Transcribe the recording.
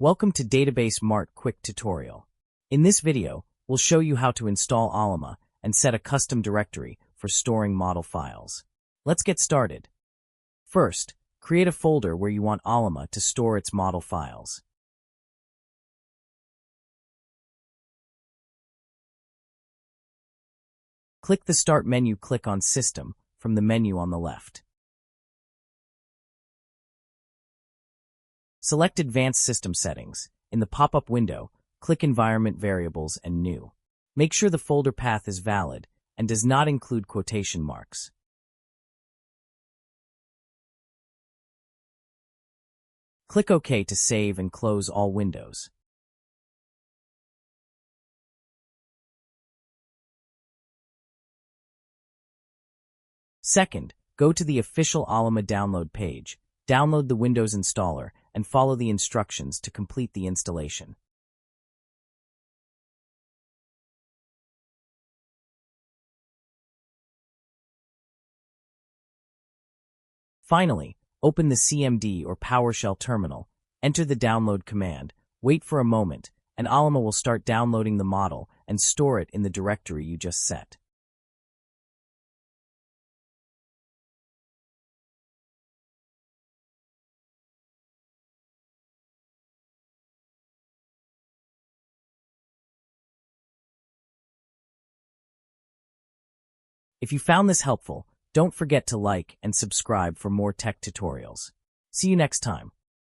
Welcome to Database Mart Quick Tutorial. In this video, we'll show you how to install Ollama and set a custom directory for storing model files. Let's get started. First, create a folder where you want Ollama to store its model files. Click the Start menu, click on System from the menu on the left. Select Advanced System Settings. In the pop-up window, click Environment Variables and New. Make sure the folder path is valid and does not include quotation marks. Click OK to save and close all windows. Second, go to the official Ollama download page, download the Windows installer, and follow the instructions to complete the installation. Finally, open the CMD or PowerShell terminal, enter the download command, wait for a moment, and Ollama will start downloading the model and store it in the directory you just set. If you found this helpful, don't forget to like and subscribe for more tech tutorials. See you next time.